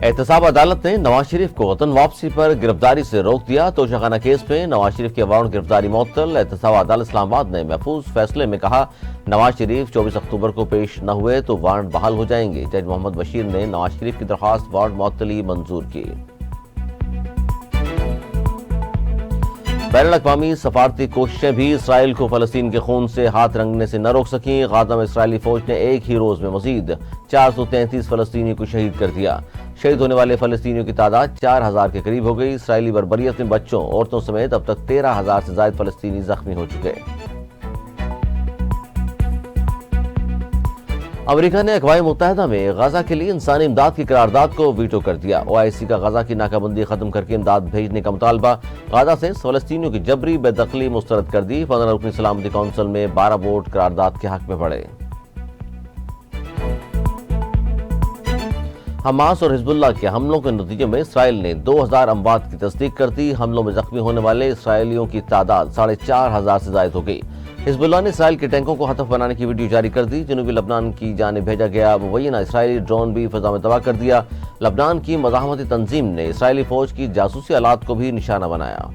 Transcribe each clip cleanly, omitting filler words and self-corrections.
एहतसाब अदालत ने नवाज शरीफ को वतन वापसी पर गिरफ्तारी से रोक दिया। तोशाखाना केस में नवाज शरीफ के वारंट गिरफ्तारी मुअत्तल। एहतसाब अदालत इस्लामाबाद ने महफूज फैसले में कहा, नवाज शरीफ 24 अक्टूबर को पेश न हुए तो वारंट बहाल हो जाएंगे। जज मोहम्मद बशीर ने नवाज शरीफ की दरख्वास्त वारंट मुअत्तली मंजूर की। बैनुल-अक़वामी सफारती कोशिशें भी इसराइल को फलस्तीन के खून से हाथ रंगने से न रोक सकीं। गाजा में इसराइली फौज ने एक ही रोज में मजीद 433 फलस्तीनियों को शहीद कर दिया। शहीद होने वाले फलस्तीनियों की तादाद 4000 के करीब हो गई। इसराइली बर्बरियत में बच्चों, औरतों समेत अब तक 13,000 से ज्यादा फलस्तीनी जख्मी हो चुके। अमेरिका ने अक़वाम मुत्तहिदा में गाजा के लिए इंसानी इमदाद की करारदाद को वीटो कर दिया। OIC का गाजा की नाकाबंदी खत्म करके इमदाद भेजने का मुतालबा गाजा से फलस्तीनियों की जबरी बेदखली मुस्तरद कर दी। 15 रुकनी सलामती कौंसिल में 12 वोट करारदाद के हक में पड़े। हमास और हिजबुल्लाह के हमलों के नतीजे में इसराइल ने 2000 अमवात की तस्दीक कर दी। हमलों में जख्मी होने वाले इसराइलियों की तादाद 4500 से ज्यादा हो गई। हिजबुल्लाह ने इसराइल के टैंकों को हतफ बनाने की वीडियो जारी कर दी। जनूबी लबनान की जानिब भेजा गया मुबैना इसराइली ड्रोन भी फिजा में तबाह कर दिया। लबनान की मज़ाहमती तंजीम ने इसराइली फौज की जासूसी आलात को भी निशाना बनाया।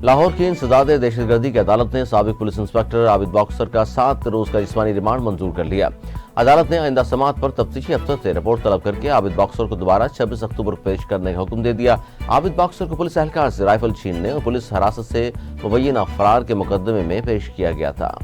लाहौर की इंसदाद दहशतगर्दी की अदालत ने साबिक पुलिस इंस्पेक्टर आबिद बॉक्सर का 7 रोज का जिस्मानी रिमांड मंजूर कर लिया। अदालत ने आइंदा समाअत पर तफ्तीशी अफसर से रिपोर्ट तलब करके आबिद बॉक्सर को दोबारा 26 अक्टूबर को पेश करने का हुक्म दे दिया। आबिद बॉक्सर को पुलिस एहलकार से राइफल छीनने और पुलिस हिरासत से मुबैना फरार के मुकदमे में पेश किया गया था।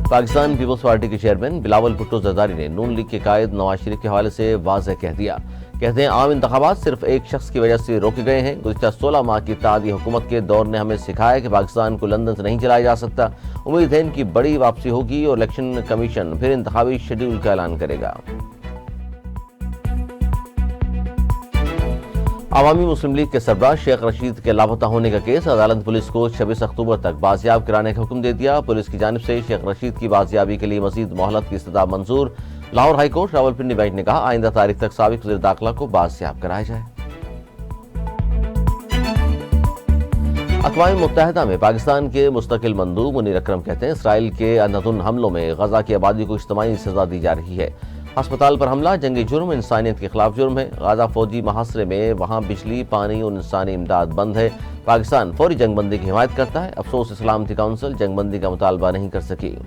पाकिस्तान पीपल्स पार्टी के चेयरमैन बिलावल भुट्टो जरदारी ने नून लीग के कायद नवाज शरीफ के हवाले से वाज़ेह कह दिया। कहते हैं, आम इंतखाबात सिर्फ एक शख्स की वजह से रोके गए हैं। गुज़िश्ता 16 माह की इत्तेहादी हुकूमत के दौर ने हमें सिखाया कि पाकिस्तान को लंदन से नहीं चलाया जा सकता। उम्मीद है इनकी बड़ी वापसी होगी और इलेक्शन कमीशन फिर इंतखाबी शेड्यूल का ऐलान करेगा। अवामी मुस्लिम लीग के सरबराह शेख रशीद के लापता होने का केस अदालत पुलिस को 26 अक्टूबर तक बाजियाब कराने का हुक्म दे दिया। पुलिस की जानिब से शेख रशीद की बाजियाबी के लिए मजीद मोहलत की इस्तदा मंजूर। Lahore high court Rawalpindi bench ने कहा, आइंदा तारीख तक साबिक वज़ीर दाखिला को बाजियाब कराया जाए। अक़वाम मुत्तहिदा में पाकिस्तान के मुस्तकिल मंदूब मुनीर अकरम कहते हैं, इसराइल के अंधाधुंध हमलों में गजा की आबादी को इज्तिमाई सजा दी जा रही है। अस्पताल पर हमला जंगी जुर्म, इंसानियत के खिलाफ जुर्म है। गाजा फौजी मुहासरे में वहाँ बिजली, पानी और इंसानी इमदाद बंद है। पाकिस्तान फौरी जंगबंदी की हिमायत करता है। अफसोस सलामती काउंसिल जंगबंदी का मुतालबा नहीं कर सकी।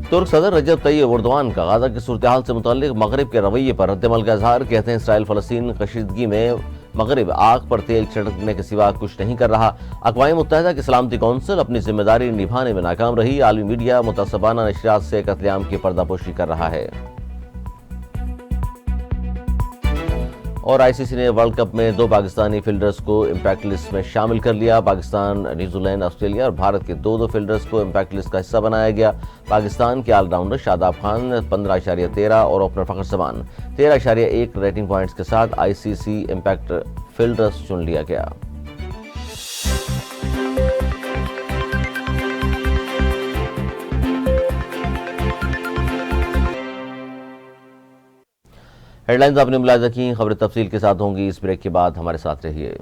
तुर्क सदर रजब तय्यब एर्दोगान का गाजा की सूरत हाल से मुताल्लिक मगरिब के रवैये पर रद्द-ए-अमल का इजहार। कहते हैं, इसराइल फलस्तीन कशीदगी में मगरिब आग पर तेल छिड़कने के सिवा कुछ नहीं कर रहा। अक़वाम मुत्तहिदा की सलामती कौंसिल अपनी जिम्मेदारी निभाने में नाकाम रही। आलमी मीडिया मुतअस्सिबाना नशरियात से कत्लेआम की पर्दापोशी कर रहा है। और ICC ने वर्ल्ड कप में 2 पाकिस्तानी फील्डर्स को इम्पैक्ट लिस्ट में शामिल कर लिया। पाकिस्तान, न्यूजीलैंड, ऑस्ट्रेलिया और भारत के 2 फील्डर्स को इम्पैक्ट लिस्ट का हिस्सा बनाया गया। पाकिस्तान के ऑलराउंडर शादाब खान 15.13 और opener Fakhar Zaman 13.1 rating points के साथ ICC इम्पैक्ट फील्डर्स चुन लिया गया। हेडलाइंस आपने मुलाहिजा की, खबरें तफसील के साथ होंगी इस ब्रेक के बाद। हमारे साथ रहिए।